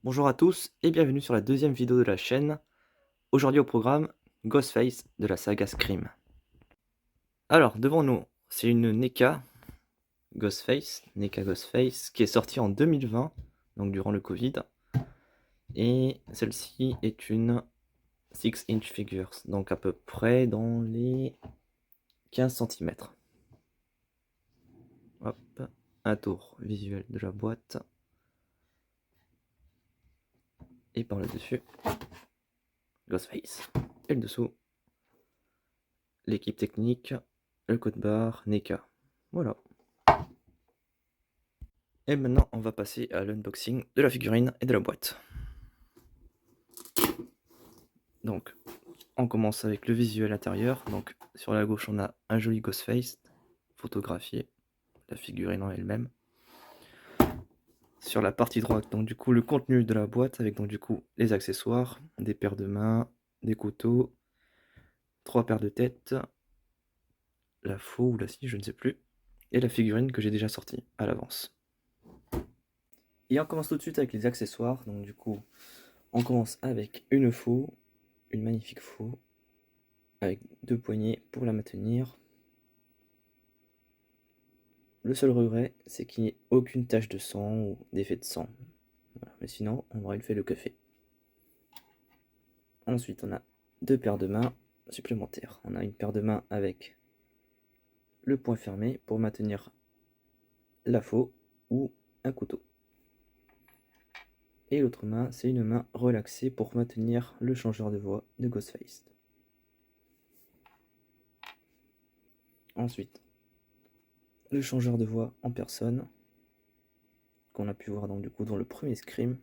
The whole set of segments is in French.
Bonjour à tous et bienvenue sur la deuxième vidéo de la chaîne. Aujourd'hui au programme, Ghostface de la saga Scream. Alors, devant nous, c'est une NECA Ghostface, qui est sortie en 2020, donc durant le Covid. Et celle-ci est une 6-inch figures, donc à peu près dans les 15 cm. Hop, un tour visuel de la boîte. Et par le dessus, Ghostface. Et le dessous, l'équipe technique, le code barre, NECA. Voilà. Et maintenant, on va passer à l'unboxing de la figurine et de la boîte. Donc, on commence avec le visuel intérieur. Donc, sur la gauche, on a un joli Ghostface photographié, la figurine en elle-même. Sur la partie droite, donc du coup, le contenu de la boîte avec donc du coup les accessoires, des paires de mains, des couteaux, 3 paires de têtes, la faux ou la scie, je ne sais plus, et la figurine que j'ai déjà sortie à l'avance. Et on commence tout de suite avec les accessoires. Donc du coup, on commence avec une faux, une magnifique faux, avec 2 poignées pour la maintenir. Le seul regret, c'est qu'il n'y ait aucune tache de sang ou d'effet de sang. Voilà. Mais sinon, on aurait fait le café. Ensuite, on a 2 paires de mains supplémentaires. On a une paire de mains avec le poing fermé pour maintenir la faux ou un couteau. Et l'autre main, c'est une main relaxée pour maintenir le changeur de voix de Ghostface. Ensuite, le changeur de voix en personne, qu'on a pu voir donc du coup dans le premier Scream.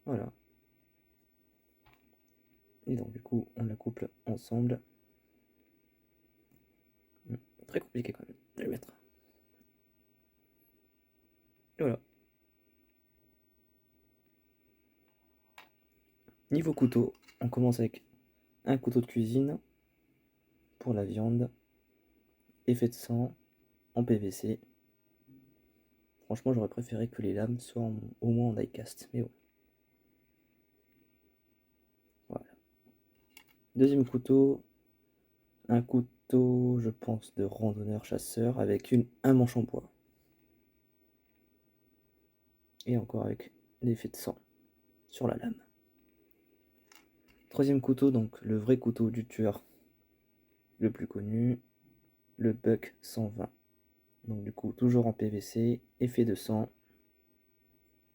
Voilà. Et donc du coup, on la couple ensemble. Très compliqué quand même de le mettre. Et voilà. Niveau couteau, on commence avec un couteau de cuisine pour la viande, effet de sang en PVC. Franchement, j'aurais préféré que les lames soient au moins en die-cast, mais bon. Voilà. Deuxième couteau, un couteau, je pense, de randonneur-chasseur avec un manche en bois. Et encore avec l'effet de sang sur la lame. Troisième couteau, donc le vrai couteau du tueur le plus connu, le Buck 120. Donc du coup, toujours en PVC, effet de sang.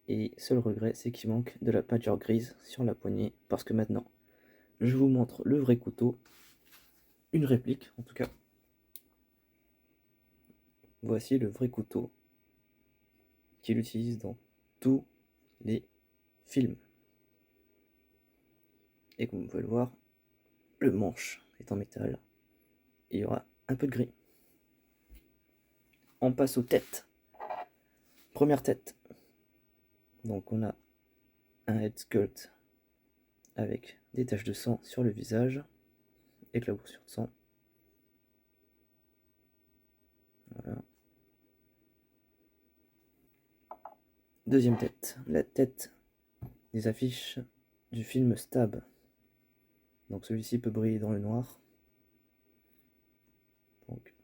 Et seul regret, c'est qu'il manque de la peinture grise sur la poignée, parce que maintenant, je vous montre le vrai couteau, une réplique en tout cas. Voici le vrai couteau qu'il utilise dans tous les films. Et comme vous pouvez le voir, le manche est en métal. Et il y aura un peu de gris. On passe aux têtes. Première tête. Donc on a un head sculpt avec des taches de sang sur le visage, éclaboussure de sang. Voilà. Deuxième tête, la tête des affiches du film Stab. Donc celui-ci peut briller dans le noir. Donc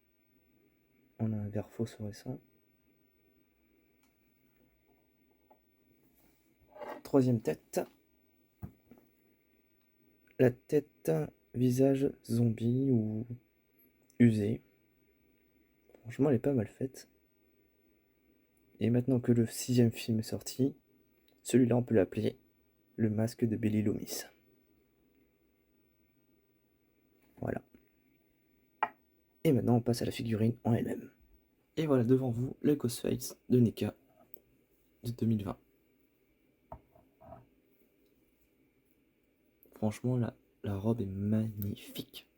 on a un vert phosphorescent. Troisième tête, la tête visage zombie ou usé. Franchement, elle est pas mal faite. Et maintenant que le 6e film est sorti, celui-là on peut l'appeler le masque de Billy Loomis. Voilà. Et maintenant on passe à la figurine en elle-même. Et voilà devant vous le Ghostface de NECA de 2020. Franchement la robe est magnifique.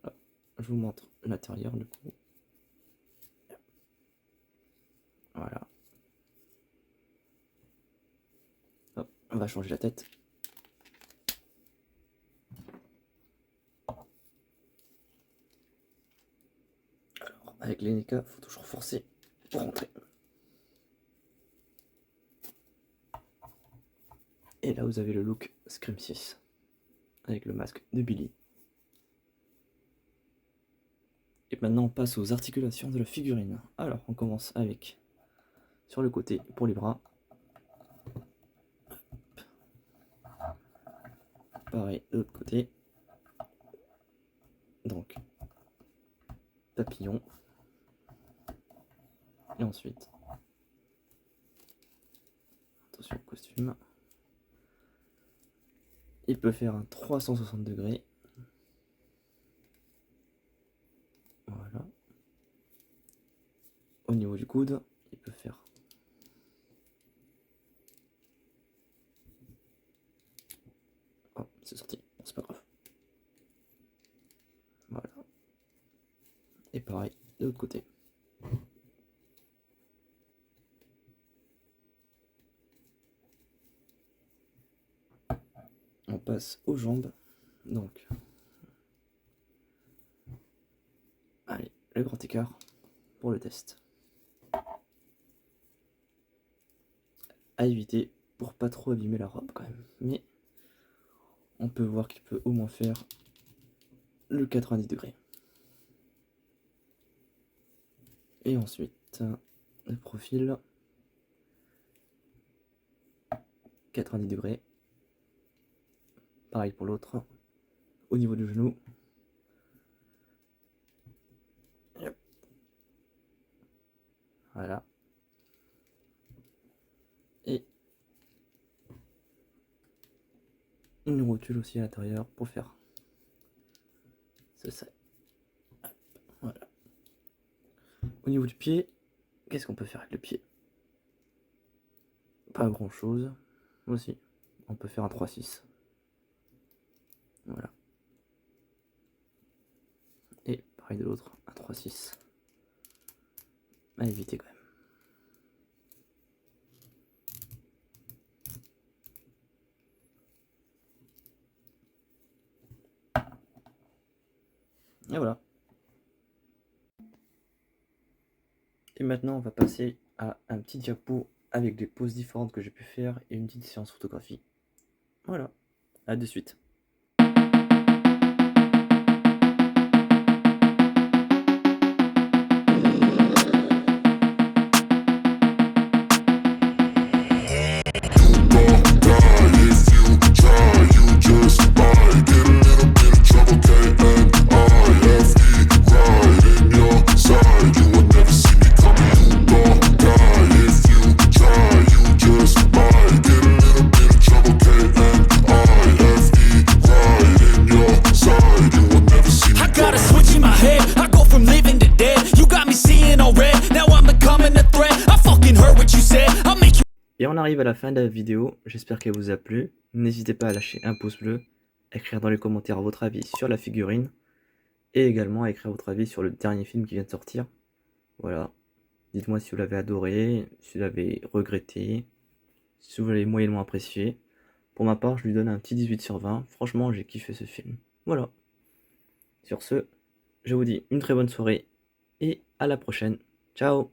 Hop, je vous montre l'intérieur du coup. Voilà. Hop, on va changer la tête. Alors, avec avec les NK, faut toujours forcer pour rentrer. Et là, vous avez le look Scream 6 avec le masque de Billy. Et maintenant, on passe aux articulations de la figurine. Alors, on commence avec sur le côté pour les bras. Pareil, de l'autre côté. Donc, papillon. Et ensuite, attention au costume. Il peut faire un 360 degrés. Voilà. Au niveau du coude, il peut faire oh, c'est sorti, bon, c'est pas grave. Voilà. Et pareil, de l'autre côté. On passe aux jambes. Donc, allez, le grand écart pour le test. À éviter pour pas trop abîmer la robe quand même. Mais on peut voir qu'il peut au moins faire le 90 degrés. Et ensuite, le profil 90 degrés. Pareil pour l'autre. Au niveau du genou. Yep. Voilà. Et une rotule aussi à l'intérieur pour faire ça. Voilà. Au niveau du pied, qu'est-ce qu'on peut faire avec le pied? Pas grand chose. Aussi, on peut faire un 3-6. Voilà. Et pareil de l'autre, un 3-6. À éviter quand même. Et voilà. Et maintenant, on va passer à un petit diapo avec des poses différentes que j'ai pu faire et une petite séance photographie. Voilà. À de suite. Et on arrive à la fin de la vidéo, j'espère qu'elle vous a plu. N'hésitez pas à lâcher un pouce bleu, à écrire dans les commentaires votre avis sur la figurine, et également à écrire votre avis sur le dernier film qui vient de sortir. Voilà, dites-moi si vous l'avez adoré, si vous l'avez regretté, si vous l'avez moyennement apprécié. Pour ma part, je lui donne un petit 18 sur 20, franchement j'ai kiffé ce film. Voilà, sur ce, je vous dis une très bonne soirée, et à la prochaine. Ciao!